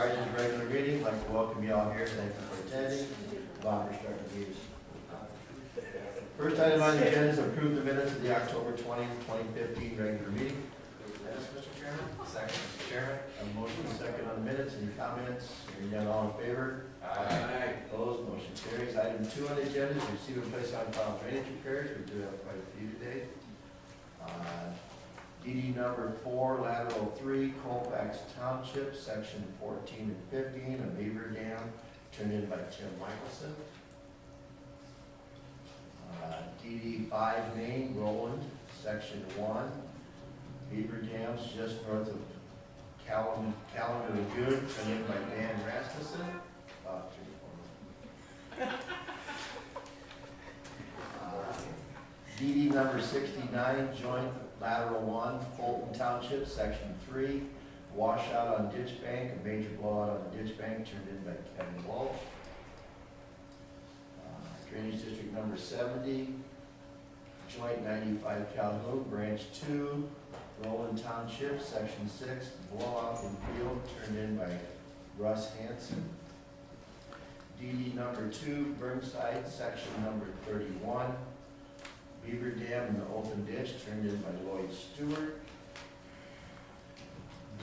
Supervisors regular meeting. I'd like to welcome you all here. Thank you for attending. Bob, we're starting the meeting. First item on the agenda is approve the minutes of the October 20th, 2015 regular meeting. Minutes, Mr. Chairman. Second, Mr. Chairman. A motion and second on the minutes. Any comments? Hearing none, all in favor? Aye. Opposed? Motion carries. Item 2 on the agenda is receive and place on file drainage repairs. We do have quite a few today. DD number 4, lateral 3, Colfax Township, section 14 and 15, a beaver dam, turned in by Tim Michelson. DD 5, Main, Roland, section 1, beaver dams just north of Calendar Lagoon, turned in by Dan Rasmussen. About 3 DD number 69, joint lateral 1, Fulton Township, section 3, washout on ditch bank, a major blowout on the ditch bank, turned in by Kevin Walsh. Drainage district number 70, joint 95 Calhoun, branch 2, Roland Township, section 6, blowout in field, turned in by Russ Hanson. DD number 2, Burnside, section number 31, beaver dam in the open ditch, turned in by Lloyd Stewart.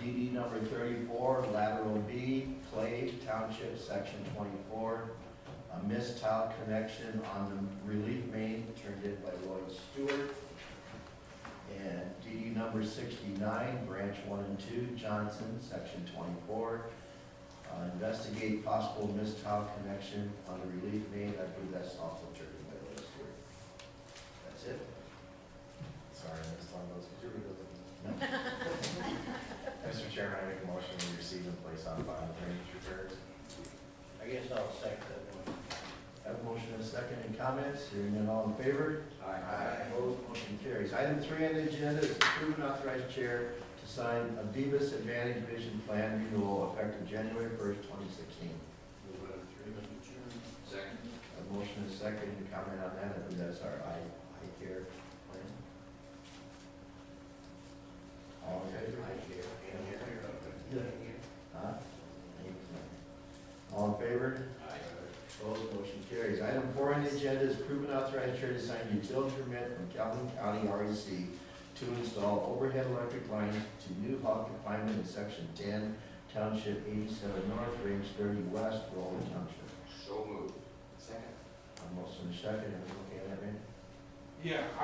DD number 34, lateral B, Clay Township, section 24, a missed tile connection on the relief main, turned in by Lloyd Stewart. And DD number 69, branch 1 and 2, Johnson, section 24, investigate possible missed tile connection on the relief main. I believe that's also turned in by Lloyd Stewart. That's it. Sorry, I missed one of those. Could you read those? No. Mr. Chairman, I make a motion to receive and place on file drainage repairs. I guess I'll second that one. Have a motion and a second. Any comments? Hearing none, all in favor? Aye. Opposed? Motion carries. Item 3 on the agenda is approve and authorize chair to sign a Beavis Advantage Vision Plan renewal effective January 1st, 2016. Move item 3, Mr. Chairman. Second. A motion and a second. Any comment on that? I believe that's our eye care plan. All in favor? Huh? All in favor? Opposed, motion carries. Item 4 on the agenda is approve and authorize chair to sign a utility permit from Calhoun County REC to install overhead electric lines to new hog confinement in section 10, township 87 north, range 30 west, Roland Township. So moved. Second. A motion and a second. Everyone okay on that, man? Yeah, I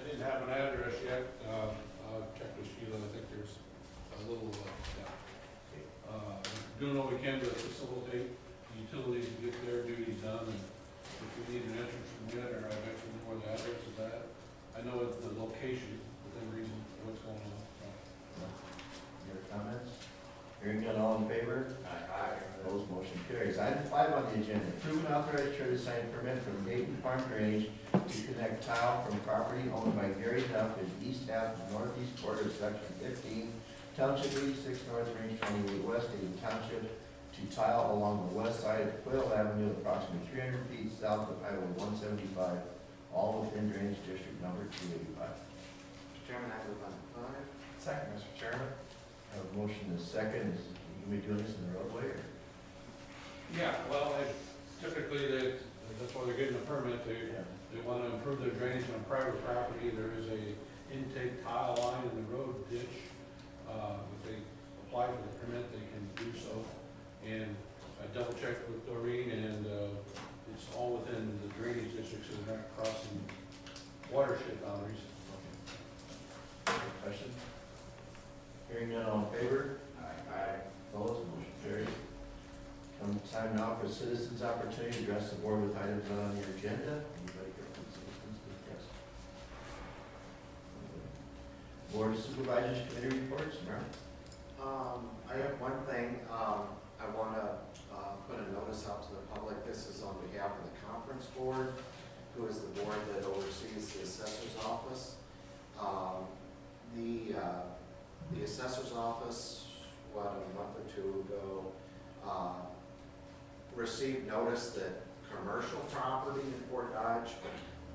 didn't have an address yet. I'll check with Sheila. I think there's a little, doing what we can to facilitate the utilities to get their duties done. And if we need an entrance permit, or I mentioned where the address is at, I know it's the location within reason of what's going on. Any other comments? Hearing none, all in favor? Aye. Opposed, motion carries. Item 5 on the agenda, approve and authorize chair to sign a permit from Dayton Farm Drainage to connect tile from property owned by Gary Duff in east half of northeast quarter of section 15, township 86 north, range 28 west, Dayton Township, to tile along the west side of Quail Avenue, approximately 300 feet south of Highway 175, all within drainage district number 285. Mr. Chairman, I move on 5. Second, Mr. Chairman. I have a motion and a second. Is you gonna be doing this in the roadway, or? Yeah, well, typically that's why they're getting a permit. They want to improve their drainage on private property. There is a intake tile line in the road ditch. If they apply for the permit, they can do so. And I double checked with Doreen, and it's all within the drainage district, so they're not crossing watershed boundaries. Question? Hearing none, all in favor? Aye. Opposed, motion carries. Come time now for citizens' opportunity to address the board with items not on the agenda. Anybody here from citizens? Yes. Board of Supervisors Committee reports, Mary? I have one thing. I want to put a notice out to the public. This is on behalf of the conference board, who is the board that oversees the assessor's office. The assessor's office, a month or 2 ago, received notice that commercial property in Fort Dodge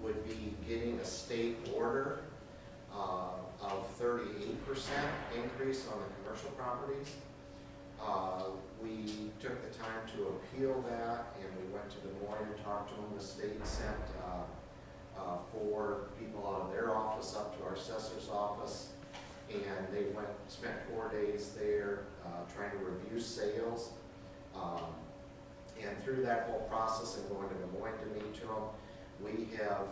would be getting a state order of 38% increase on the commercial properties. We took the time to appeal that, and we went to Des Moines and talked to them. The state sent 4 people out of their office up to our assessor's office, and they spent 4 days there trying to review sales. And through that whole process and going to Des Moines to meet to them, we have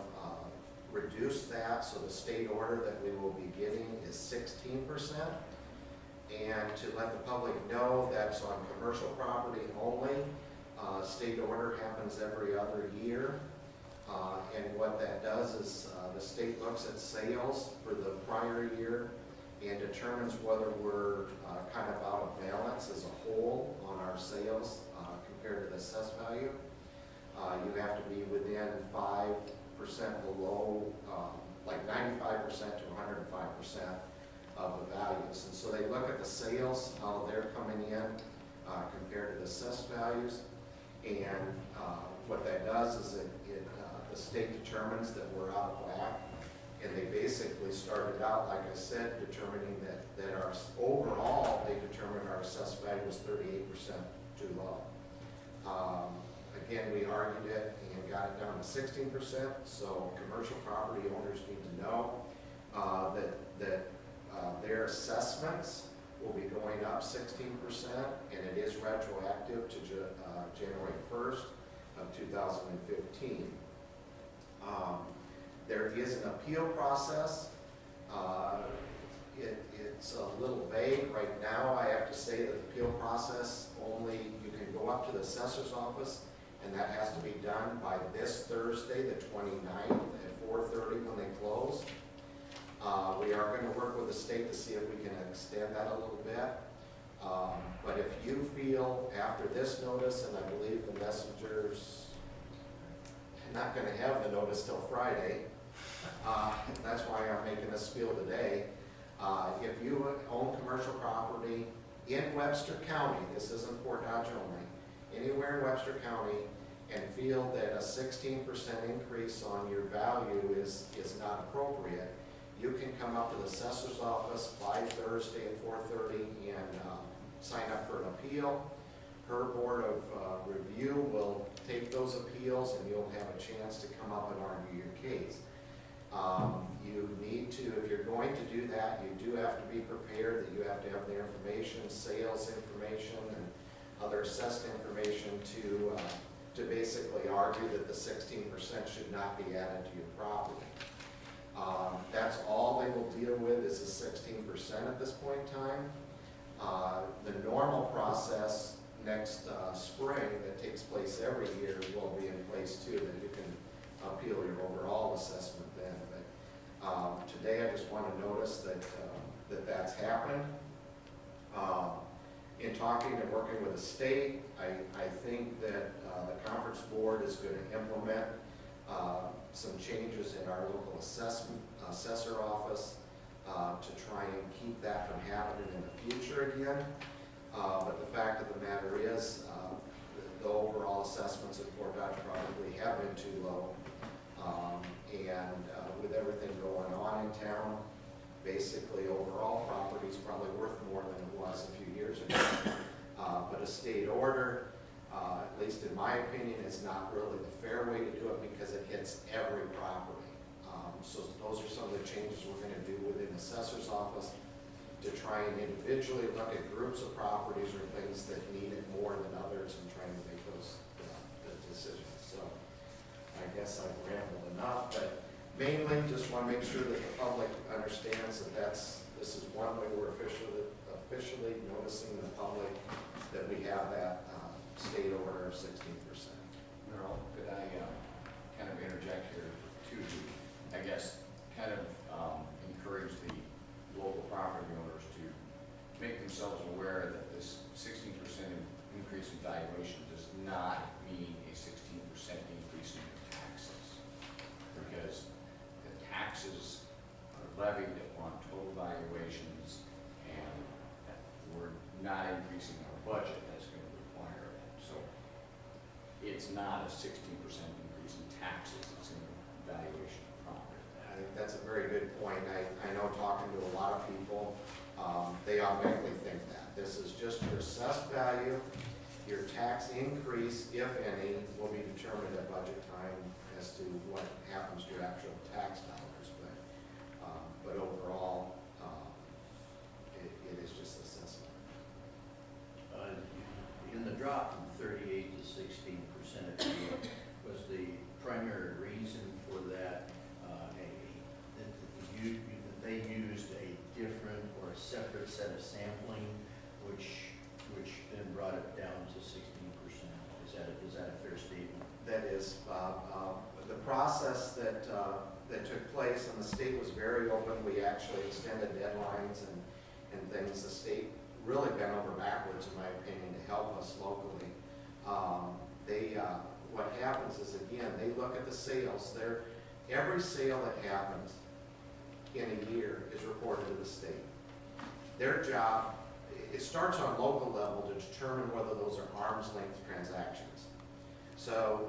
reduced that, so the state order that we will be getting is 16%. And to let the public know that's on commercial property only. State order happens every other year. And what that does is the state looks at sales for the prior year and determines whether we're kind of out of balance as a whole on our sales compared to the assessed value. You have to be within 5% below, like 95% to 105% of the values. And so they look at the sales, how they're coming in compared to the assessed values. And what that does is the state determines that we're out of whack. And they basically started out, like I said, determining that our overall, they determined our assessed value was 38% too low. Again, we argued it and got it down to 16%. So commercial property owners need to know that their assessments will be going up 16%, and it is retroactive to January 1st of 2015. There is an appeal process. It's a little vague right now. I have to say that the appeal process only, you can go up to the assessor's office, and that has to be done by this Thursday, the 29th at 4:30 when they close. We are going to work with the state to see if we can extend that a little bit. But if you feel after this notice, and I believe the messengers are not going to have the notice till Friday, that's why I'm making this spiel today. If you own commercial property in Webster County, this isn't Fort Dodge only, anywhere in Webster County, and feel that a 16% increase on your value is not appropriate, you can come up to the assessor's office by Thursday at 4:30 and sign up for an appeal. Her board of review will take those appeals, and you'll have a chance to come up and argue your case. You need to, if you're going to do that, you do have to be prepared that you have to have the information, sales information, and other assessed information to basically argue that the 16% should not be added to your property. That's all they will deal with is the 16% at this point in time. The normal process next spring that takes place every year will be in place too, that you can appeal your overall assessment then. But today I just want to notice that that's happened. In talking and working with the state, I think that the conference board is going to implement some changes in our local assessor office to try and keep that from happening in the future again. But the fact of the matter is, the overall assessments at Fort Dodge probably have been too low. And with everything going on in town, basically overall property is probably worth more than it was a few years ago. But a state order, at least in my opinion, is not really the fair way to do it because it hits every property. So those are some of the changes we're going to do within the assessor's office to try and individually look at groups of properties or things that need it more than others and trying to make those the decisions. So I guess I've rambled enough, but mainly just want to make sure that the public understands that this is one way we're officially noticing the public that we have that state order of 16%. Merle, could I kind of interject here to, I guess, kind of encourage the local property owners to make themselves aware that this 16% increase in valuation does not mean a 16% increase in your taxes. Because the taxes are levied upon total valuations, and we're not increasing our budget that's going to require it. So it's not a 16% increase in taxes, it's in the valuation of property. I think that's a very good point. I know talking to a lot of people, they automatically think that. This is just your assessed Your tax increase, if any, will be determined at budget time as to what happens to your actual tax dollars, but overall, it is just assessment. In the drop from 38 to 16%, was the primary reason for that that they used a different or a separate set of sampling, which then brought it down to 16%? Is that a fair statement? That is, the process that took place, and the state was very open. We actually extended deadlines and things. The state really bent over backwards, in my opinion, to help us locally. What happens is, again, they look at the sales. Every sale that happens in a year is reported to the state. Their job, it starts on local level to determine whether those are arm's length transactions. So,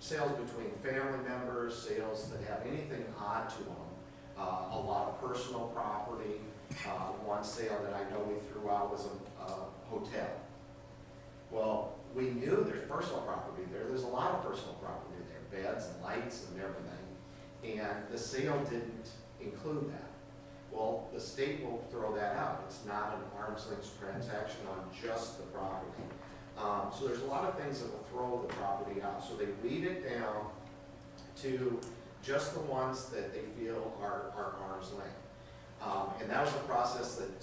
sales between family members, sales that have anything odd to them, a lot of personal property. One sale that I know we threw out was a hotel. Well, we knew there's personal property there. There's a lot of personal property there, beds and lights and everything. And the sale didn't include that. Well, the state will throw that out. It's not an arm's length transaction on just the property. So there's a lot of things that will throw the property out. So they weed it down to just the ones that they feel are arm's length. And that was a process that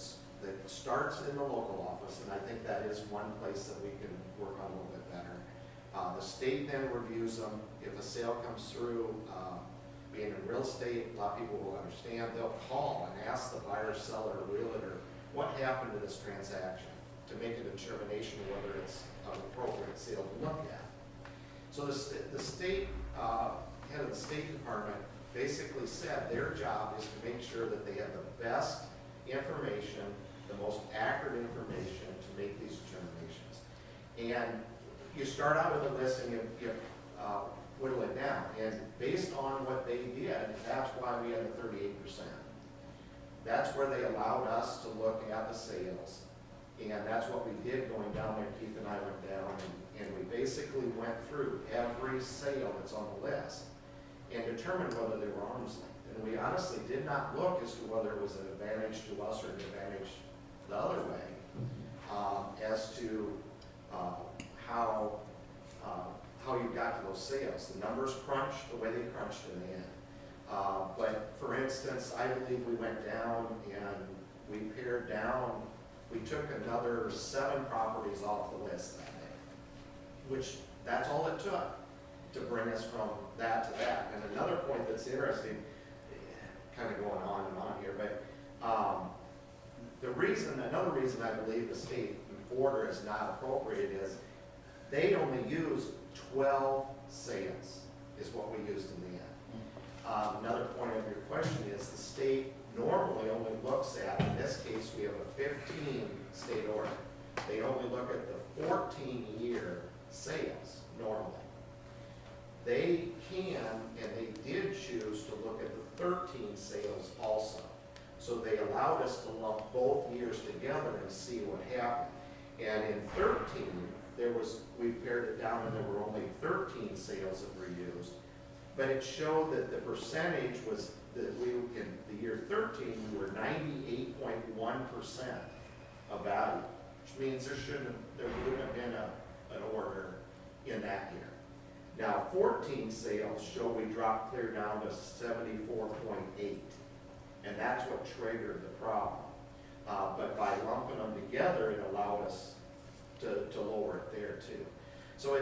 starts in the local office, and I think that is one place that we can work on a little bit better. The state then reviews them. If a sale comes through, being in real estate, a lot of people will understand, they'll call and ask the buyer, seller, realtor, what happened to this transaction, to make a determination whether it's an appropriate sale to look at. So the state, head of the State Department basically said their job is to make sure that they have the best information, the most accurate information to make these determinations. And you start out with a list and you whittle it down. And based on what they did, that's why we had the 38%. That's where they allowed us to look at the sales. And that's what we did going down there. Keith and I went down and we basically went through every sale that's on the list and determined whether they were arm's length. And we honestly did not look as to whether it was an advantage to us or an advantage the other way, as to how you got to those sales. The numbers crunched the way they crunched in the end. But for instance, I believe we went down and we pared down, we took another 7 properties off the list that day, which that's all it took to bring us from that to that. And another point that's interesting, kind of going on and on here, but another reason I believe the state order is not appropriate is they only use 12 sales is what we used in the end. Another point of your question is the state normally only looks at, in this case, we have a 15 state order. They only look at the 14-year sales normally. They can, and they did choose to look at the 13 sales also. So they allowed us to lump both years together and see what happened. And in 13, we pared it down and there were only 13 sales that were used. But it showed that the percentage was that in the year 13, we were 98.1% of value, which means there wouldn't have been an order in that year. Now, 14 sales show we dropped clear down to 74.8, and that's what triggered the problem. But by lumping them together, it allowed us to lower it there too. So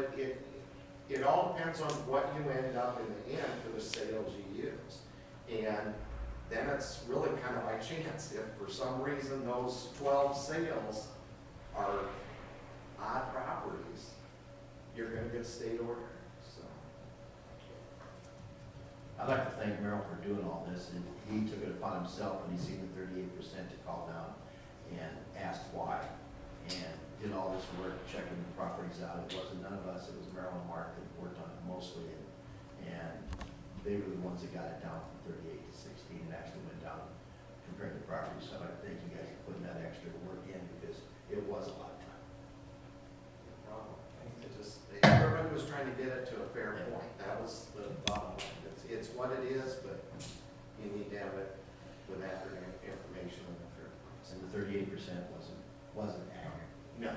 it all depends on what you end up in the end for the sales you use. And then it's really kind of by chance. If for some reason those 12 sales are odd properties, you're going to get state order. So I'd like to thank Merrill for doing all this, and he took it upon himself when he seen the 38% to call down and asked why, and did all this work checking the properties out. It wasn't none of us, it was Merrill and Mark that worked on it mostly, and they were the ones that got it down from 38 to 16. It actually went down compared to property. So I thank you guys for putting that extra work in because it was a lot of time. what it is, but you need to have it with accurate information in the first place. And the 38% wasn't accurate. No,